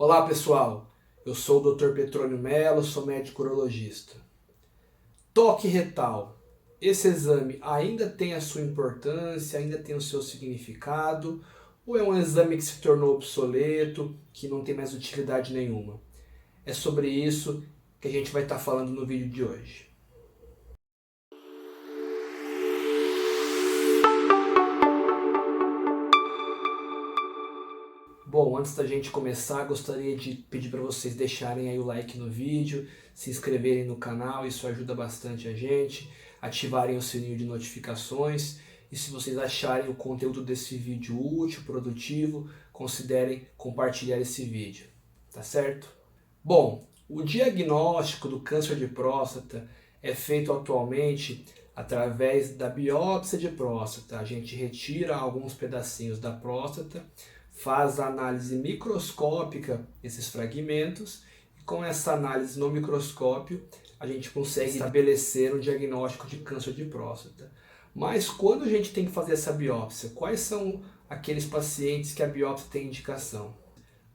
Olá pessoal, eu sou o Dr. Petrônio Mello, sou médico urologista. Toque retal. Esse exame ainda tem a sua importância, ainda tem o seu significado, ou é um exame que se tornou obsoleto, que não tem mais utilidade nenhuma? É sobre isso que a gente vai estar falando no vídeo de hoje. Bom, antes da gente começar, gostaria de pedir para vocês deixarem aí o like no vídeo, se inscreverem no canal, isso ajuda bastante a gente, ativarem o sininho de notificações e se vocês acharem o conteúdo desse vídeo útil, produtivo, considerem compartilhar esse vídeo, tá certo? Bom, o diagnóstico do câncer de próstata é feito atualmente através da biópsia de próstata. A gente retira alguns pedacinhos da próstata, faz a análise microscópica desses fragmentos e com essa análise no microscópio a gente consegue estabelecer um diagnóstico de câncer de próstata. Mas quando a gente tem que fazer essa biópsia, quais são aqueles pacientes que a biópsia tem indicação?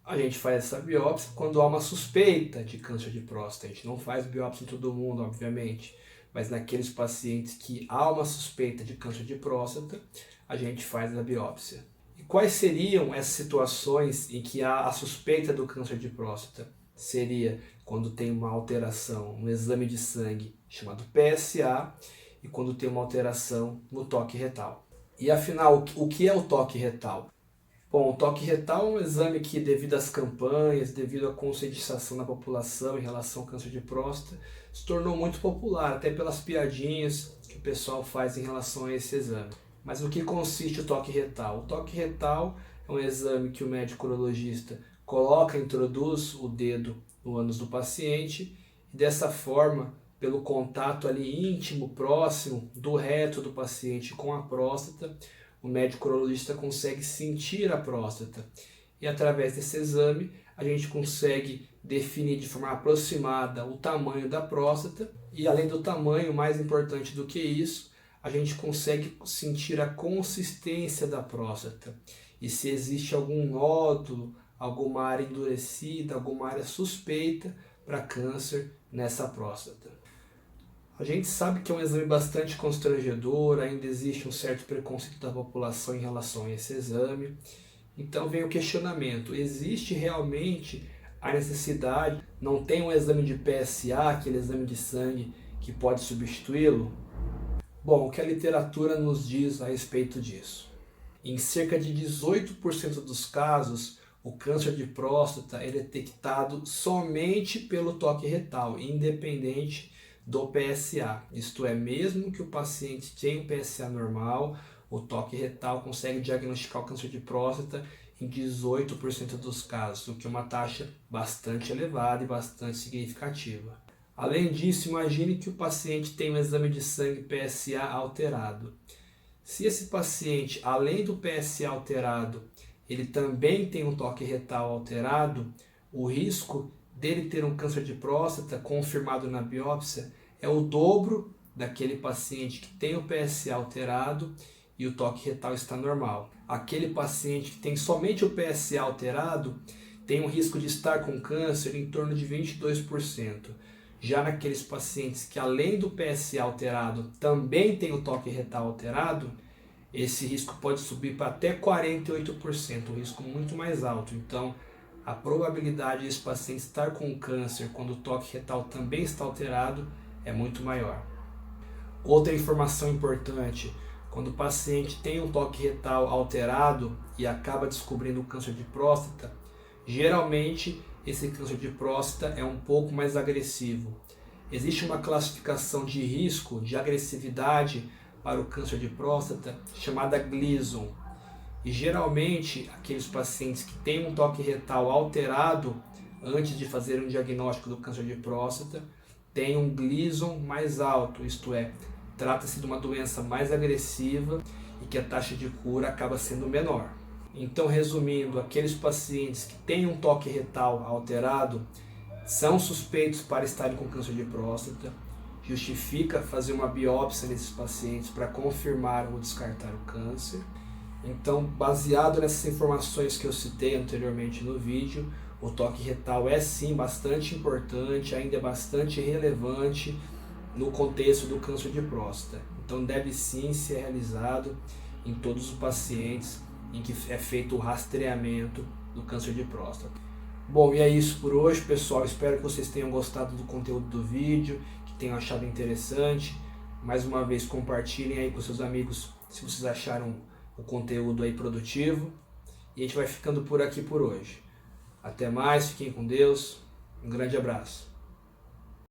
A gente faz essa biópsia quando há uma suspeita de câncer de próstata. A gente não faz biópsia em todo mundo, obviamente, mas naqueles pacientes que há uma suspeita de câncer de próstata, a gente faz a biópsia. E quais seriam essas situações em que há a suspeita do câncer de próstata? Seria quando tem uma alteração no exame de sangue chamado PSA e quando tem uma alteração no toque retal. E afinal, o que é o toque retal? Bom, o toque retal é um exame que, devido às campanhas, devido à conscientização da população em relação ao câncer de próstata, se tornou muito popular, até pelas piadinhas que o pessoal faz em relação a esse exame. Mas o que consiste o toque retal? O toque retal é um exame que o médico urologista introduz o dedo no ânus do paciente e dessa forma, pelo contato ali íntimo, próximo do reto do paciente com a próstata, o médico urologista consegue sentir a próstata. E através desse exame, a gente consegue definir de forma aproximada o tamanho da próstata e além do tamanho, mais importante do que isso, a gente consegue sentir a consistência da próstata e se existe algum nódulo, alguma área endurecida, alguma área suspeita para câncer nessa próstata. A gente sabe que é um exame bastante constrangedor, ainda existe um certo preconceito da população em relação a esse exame. Então vem o questionamento, existe realmente a necessidade, não tem um exame de PSA, aquele exame de sangue, que pode substituí-lo? Bom, o que a literatura nos diz a respeito disso? Em cerca de 18% dos casos, o câncer de próstata é detectado somente pelo toque retal, independente do PSA. Isto é, mesmo que o paciente tenha um PSA normal, o toque retal consegue diagnosticar o câncer de próstata em 18% dos casos, o que é uma taxa bastante elevada e bastante significativa. Além disso, imagine que o paciente tem um exame de sangue PSA alterado. Se esse paciente, além do PSA alterado, ele também tem um toque retal alterado, o risco dele ter um câncer de próstata confirmado na biópsia é o dobro daquele paciente que tem o PSA alterado e o toque retal está normal. Aquele paciente que tem somente o PSA alterado tem um risco de estar com câncer em torno de 22%. Já naqueles pacientes que além do PSA alterado também tem o toque retal alterado, esse risco pode subir para até 48%, um risco muito mais alto. Então, a probabilidade desse paciente estar com câncer quando o toque retal também está alterado é muito maior. Outra informação importante, quando o paciente tem um toque retal alterado e acaba descobrindo o câncer de próstata, geralmente esse câncer de próstata é um pouco mais agressivo. Existe uma classificação de risco, de agressividade para o câncer de próstata chamada Gleason. E geralmente aqueles pacientes que têm um toque retal alterado antes de fazer um diagnóstico do câncer de próstata têm um Gleason mais alto, isto é, trata-se de uma doença mais agressiva e que a taxa de cura acaba sendo menor. Então, resumindo, aqueles pacientes que têm um toque retal alterado são suspeitos para estarem com câncer de próstata. Justifica fazer uma biópsia nesses pacientes para confirmar ou descartar o câncer. Então, baseado nessas informações que eu citei anteriormente no vídeo, o toque retal é sim bastante importante, ainda é bastante relevante no contexto do câncer de próstata. Então deve sim ser realizado em todos os pacientes em que é feito o rastreamento do câncer de próstata. Bom, e é isso por hoje, pessoal. Espero que vocês tenham gostado do conteúdo do vídeo, que tenham achado interessante. Mais uma vez, compartilhem aí com seus amigos se vocês acharam o conteúdo aí produtivo. E a gente vai ficando por aqui por hoje. Até mais, fiquem com Deus. Um grande abraço.